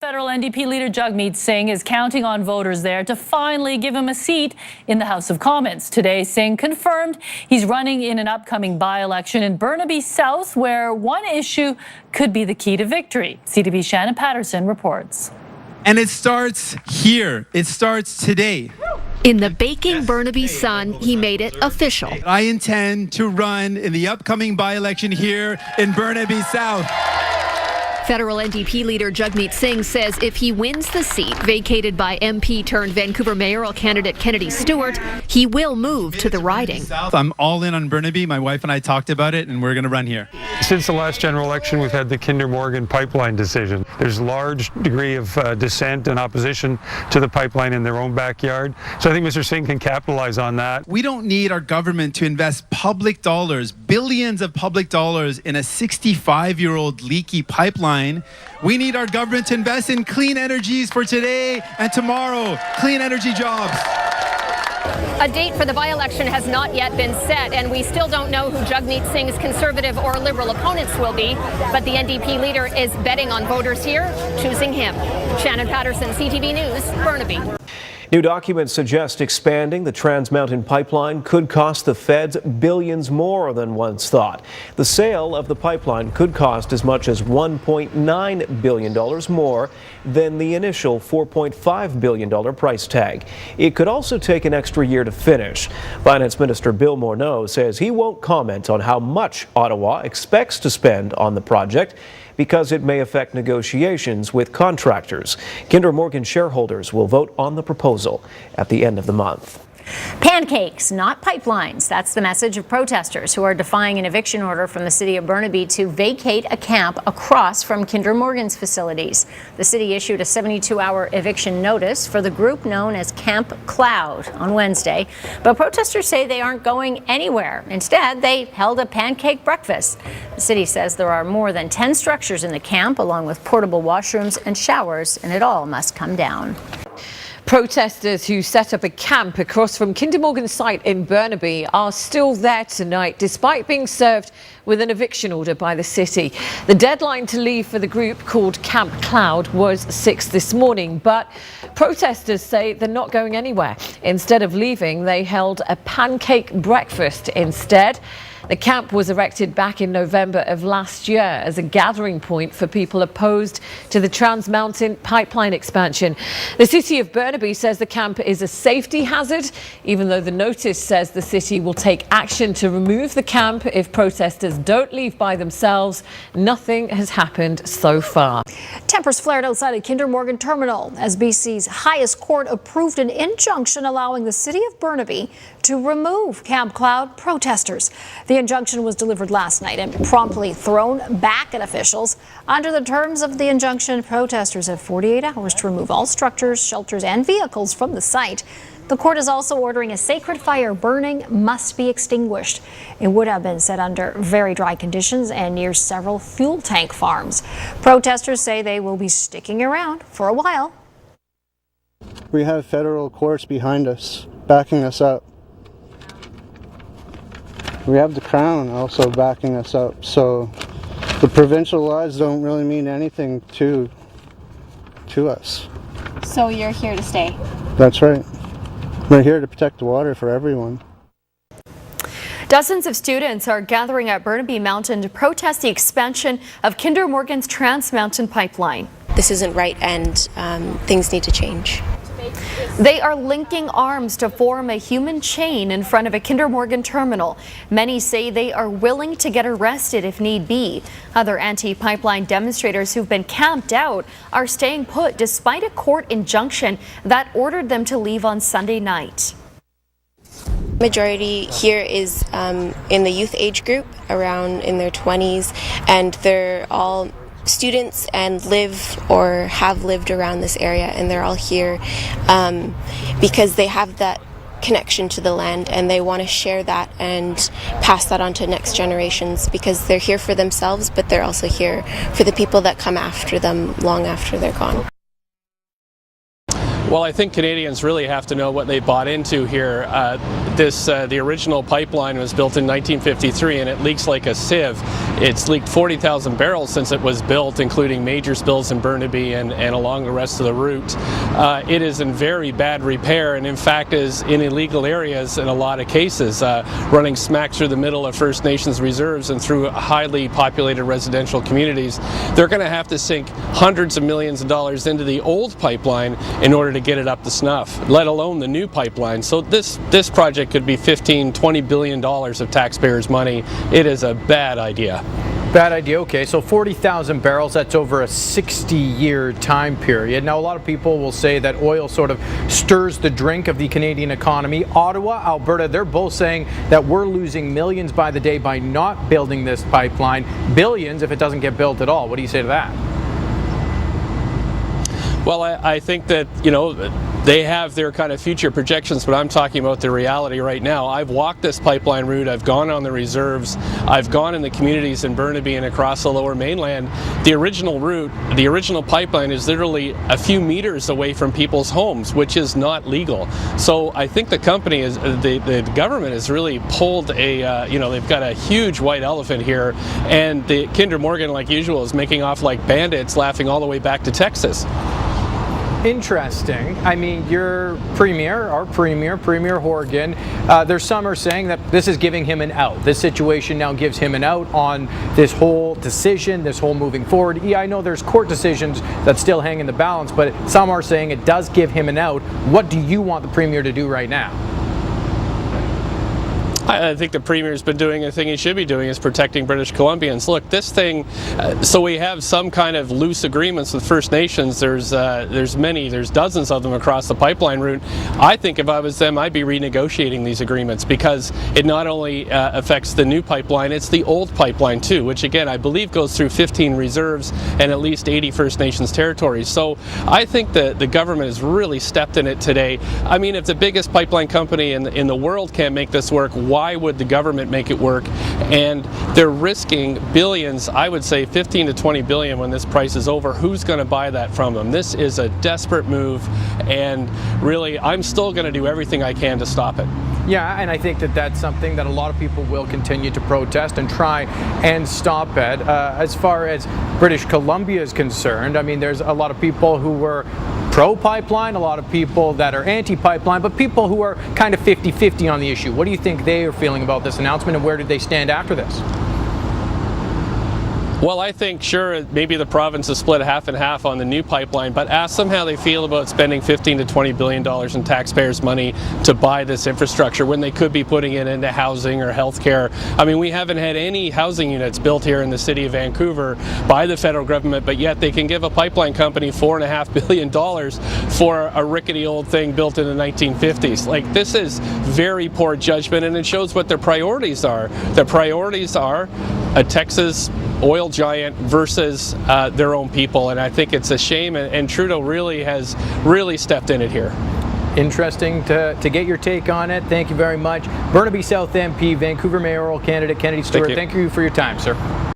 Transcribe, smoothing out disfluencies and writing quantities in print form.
Federal NDP leader Jagmeet Singh is counting on voters there to finally give him a seat in the House of Commons. Today, Singh confirmed he's running in an upcoming by-election in Burnaby South, where one issue could be the key to victory. CTV's Shannon Patterson reports. And it starts here. It starts today. In the baking Burnaby sun, he made it official. I intend to run in the upcoming by-election here in Burnaby South. Federal NDP leader Jagmeet Singh says if he wins the seat vacated by MP turned Vancouver mayoral candidate Kennedy Stewart, he will move to the riding. I'm all in on Burnaby. My wife and I talked about it, and we're going to run here. Since the last general election, we've had the Kinder Morgan pipeline decision. There's a large degree of dissent and opposition to the pipeline in their own backyard. So I think Mr. Singh can capitalize on that. We don't need our government to invest public dollars, billions of public dollars, in a 65-year-old leaky pipeline. We need our government to invest in clean energies for today and tomorrow, clean energy jobs. A date for the by-election has not yet been set, and we still don't know who Jagmeet Singh's Conservative or Liberal opponents will be, but the NDP leader is betting on voters here, choosing him. Shannon Patterson, CTV News, Burnaby. New documents suggest expanding the Trans Mountain pipeline could cost the feds billions more than once thought. The sale of the pipeline could cost as much as $1.9 billion more than the initial $4.5 billion price tag. It could also take an extra year to finish. Finance Minister Bill Morneau says he won't comment on how much Ottawa expects to spend on the project, because it may affect negotiations with contractors. Kinder Morgan shareholders will vote on the proposal at the end of the month. Pancakes, not pipelines. That's the message of protesters who are defying an eviction order from the city of Burnaby to vacate a camp across from Kinder Morgan's facilities. The city issued a 72-hour eviction notice for the group known as Camp Cloud on Wednesday, but protesters say they aren't going anywhere. Instead, they held a pancake breakfast. The city says there are more than 10 structures in the camp, along with portable washrooms and showers, and it all must come down. Protesters who set up a camp across from Kinder Morgan's site in Burnaby are still there tonight, despite being served with an eviction order by the city. The deadline to leave for the group, called Camp Cloud, was 6 this morning, but protesters say they're not going anywhere. Instead of leaving, they held a pancake breakfast instead. The camp was erected back in November of last year as a gathering point for people opposed to the Trans Mountain pipeline expansion. The city of Burnaby says the camp is a safety hazard, even though the notice says the city will take action to remove the camp if protesters don't leave by themselves. Nothing has happened so far. Tempers flared outside a Kinder Morgan terminal as BC's highest court approved an injunction allowing the city of Burnaby to remove Camp Cloud protesters. The injunction was delivered last night and promptly thrown back at officials. Under the terms of the injunction, protesters have 48 hours to remove all structures, shelters, and vehicles from the site. The court is also ordering a sacred fire burning must be extinguished. It would have been set under very dry conditions and near several fuel tank farms. Protesters say they will be sticking around for a while. We have federal courts behind us, backing us up. We have the Crown also backing us up, so the provincial laws don't really mean anything to us. So you're here to stay? That's right. We're here to protect the water for everyone. Dozens of students are gathering at Burnaby Mountain to protest the expansion of Kinder Morgan's Trans Mountain pipeline. This isn't right, and things need to change. They are linking arms to form a human chain in front of a Kinder Morgan terminal. Many say they are willing to get arrested if need be. Other anti-pipeline demonstrators who've been camped out are staying put despite a court injunction that ordered them to leave on Sunday night. Majority here is in the youth age group, around in their 20s, and they're all students and live or have lived around this area, and they're all here because they have that connection to the land and they want to share that and pass that on to next generations, because they're here for themselves, but they're also here for the people that come after them long after they're gone. Well, I think Canadians really have to know what they bought into here. The original pipeline was built in 1953 and it leaks like a sieve. It's leaked 40,000 barrels since it was built, including major spills in Burnaby and along the rest of the route. It is in very bad repair, and in fact is in illegal areas in a lot of cases, running smack through the middle of First Nations reserves and through highly populated residential communities. They're going to have to sink hundreds of millions of dollars into the old pipeline in order to get it up to snuff, let alone the new pipeline. So this project could be $15–20 billion of taxpayers' money. It is a bad idea. Bad idea. Okay, so 40,000 barrels, that's over a 60-year time period. Now, a lot of people will say that oil sort of stirs the drink of the Canadian economy. Ottawa, Alberta, they're both saying that we're losing millions by the day by not building this pipeline, billions if it doesn't get built at all. What do you say to that? Well, I think that, you know, they have their kind of future projections, but I'm talking about the reality right now. I've walked this pipeline route, I've gone on the reserves, I've gone in the communities in Burnaby and across the Lower Mainland. The original route, the original pipeline is literally a few meters away from people's homes, which is not legal. So I think the company is, the government has really pulled a, you know, they've got a huge white elephant here, and the Kinder Morgan, like usual, is making off like bandits, laughing all the way back to Texas. Interesting. I mean, your premier, our premier, Premier Horgan, there's some are saying that this is giving him an out. This situation now gives him an out on this whole decision, this whole moving forward. Yeah, I know there's court decisions that still hang in the balance, but some are saying it does give him an out. What do you want the premier to do right now? I think the Premier's been doing the thing he should be doing, is protecting British Columbians. Look, this thing, so we have some kind of loose agreements with First Nations. There's dozens of them across the pipeline route. I think if I was them, I'd be renegotiating these agreements, because it not only affects the new pipeline, it's the old pipeline too, which again, I believe goes through 15 reserves and at least 80 First Nations territories. So I think that the government has really stepped in it today. I mean, if the biggest pipeline company in the world can't make this work, why would the government make it work? And they're risking billions, I would say 15 to 20 billion when this price is over. Who's going to buy that from them? This is a desperate move, and really, I'm still going to do everything I can to stop it. Yeah, and I think that that's something that a lot of people will continue to protest and try and stop it. As far as British Columbia is concerned, I mean, there's a lot of people who were pro-pipeline, a lot of people that are anti-pipeline, but people who are kind of 50-50 on the issue. What do you think they are feeling about this announcement, and where did they stand after this? Well, I think, sure, maybe the province is split half and half on the new pipeline, but ask them how they feel about spending $15 to $20 billion in taxpayers' money to buy this infrastructure when they could be putting it into housing or healthcare. I mean, we haven't had any housing units built here in the city of Vancouver by the federal government, but yet they can give a pipeline company $4.5 billion for a rickety old thing built in the 1950s. Like, this is very poor judgment, and it shows what their priorities are. Their priorities are a Texas oil giant versus their own people, and I think it's a shame, and Trudeau really has stepped in it here. Interesting to get your take on it. Thank you very much. Burnaby South MP, Vancouver mayoral candidate Kennedy Stewart, thank you for your time, sir.